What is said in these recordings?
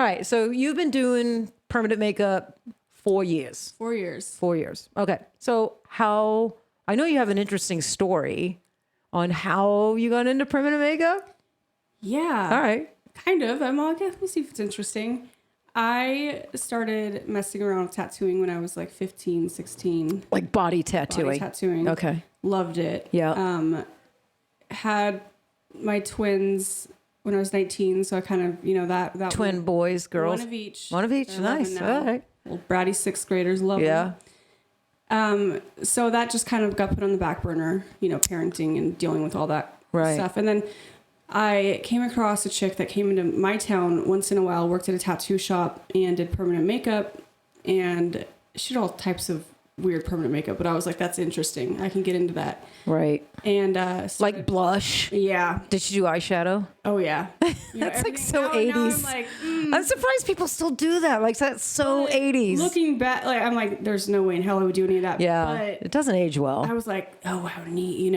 right. So you've been doing permanent makeup 4 years. 4 years. 4 years. Okay. So I know you have an interesting story on how you got into permanent makeup. Yeah. All right. Kind of. I guess we'll see if it's interesting. I started messing around with tattooing when I was like 15, 16. Like body tattooing. Body tattooing. Okay. Loved it. Yeah. Had my twins when I was 19, so I kind of, that Twin boys, girls. One of each. One of each. They're 11 Nice. now. All right. Little bratty 6th graders, love Yeah. them. So that just kind of got put on the back burner, parenting and dealing with all that stuff. And then I came across a chick that came into my town once in a while, worked at a tattoo shop and did permanent makeup, and she did all types of weird permanent makeup, but I was like, that's interesting. I can get into that. Right. And like blush. Yeah. Did she do eyeshadow? Oh yeah. That's like so now 80s. I'm like, I'm surprised people still do that. Like that's so 80s. Looking back, I'm like, there's no way in hell I would do any of that. Yeah. But it doesn't age well. I was like, oh, how neat,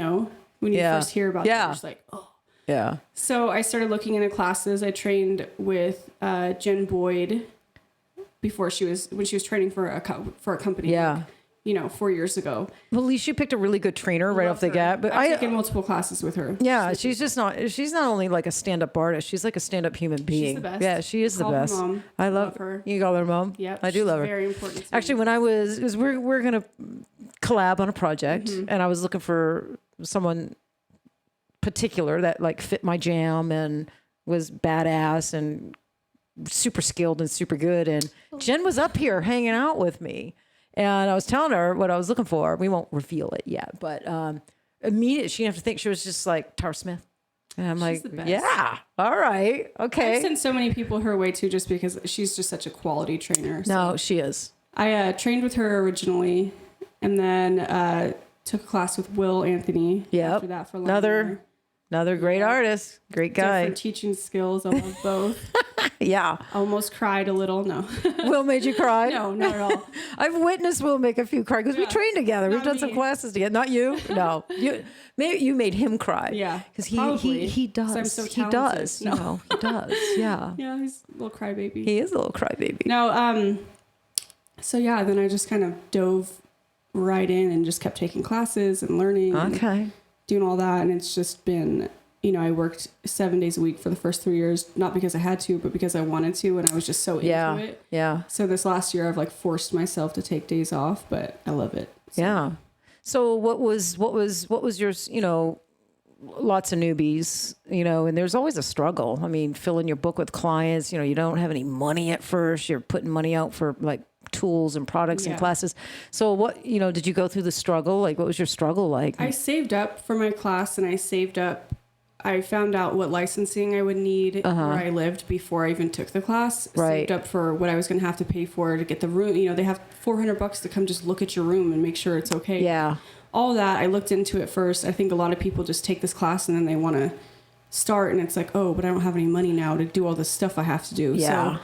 when you first hear about it, you're just like, oh. Yeah. So I started looking into classes. I trained with Jen Boyd when she was training for a company. Yeah. 4 years ago. Well, at least you picked a really good trainer right off the bat. But I've taken multiple classes with her. Yeah, she's not only like a stand-up artist, she's like a stand-up human being. She's the best. Yeah, she is the best. Her mom. I love her. You call her mom? Yeah. I do love her. Very important. Actually, when I was we're going to collab on a project, and I was looking for someone particular that like fit my jam and was badass and super skilled and super good. And Jen was up here hanging out with me. And I was telling her what I was looking for. We won't reveal it yet, but immediately she didn't have to think. She was just like Tatter Smith. And I'm She's like, the best. yeah, all right, okay. I've sent so many people her way too, just because she's just such a quality trainer. No, she is. I trained with her originally, and then took a class with Will Anthony. Yep. After that for a long year. Another great artist, great guy. Different teaching skills. I love both. Yeah. Almost cried a little. No. Will made you cry? No, not at all. I've witnessed Will make a few cry because we trained together. We've done some me. classes together. Not you. No. You made him cry. Yeah. Because Probably. he does. I'm so he talented. does. No. He does. Yeah. Yeah, he's a little crybaby. He is a little crybaby. No. So yeah, then I just kind of dove right in and just kept taking classes and learning. Okay. And doing all that, and it's just been. I worked 7 days a week for the first 3 years, not because I had to, but because I wanted to, and I was just so into it. Yeah. So this last year, I've forced myself to take days off, but I love it. So. Yeah. So what was your, lots of newbies, and there's always a struggle. I mean, filling your book with clients, you don't have any money at first. You're putting money out for like tools and products and classes. So what, did you go through the struggle? Like, what was your struggle like? I saved up for my class, and I found out what licensing I would need where I lived before I even took the class. Right. Saved up for what I was going to have to pay for to get the room. They have $400 to come just look at your room and make sure it's okay. Yeah. All that, I looked into it first. I think a lot of people just take this class and then they want to start, and it's like, oh, but I don't have any money now to do all this stuff I have to do. Yeah.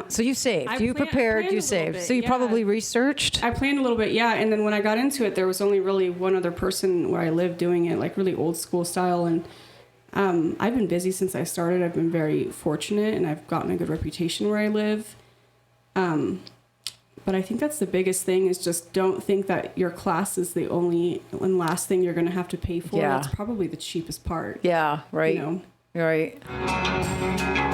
So you saved, you prepared, you saved. So you probably researched? I planned a little bit, yeah. And then when I got into it, there was only really one other person where I lived doing it, like really old school style. And I've been busy since I started. I've been very fortunate, and I've gotten a good reputation where I live. But I think that's the biggest thing is just don't think that your class is the only and last thing you're going to have to pay for. Yeah. That's probably the cheapest part. Yeah, right. Right. Right.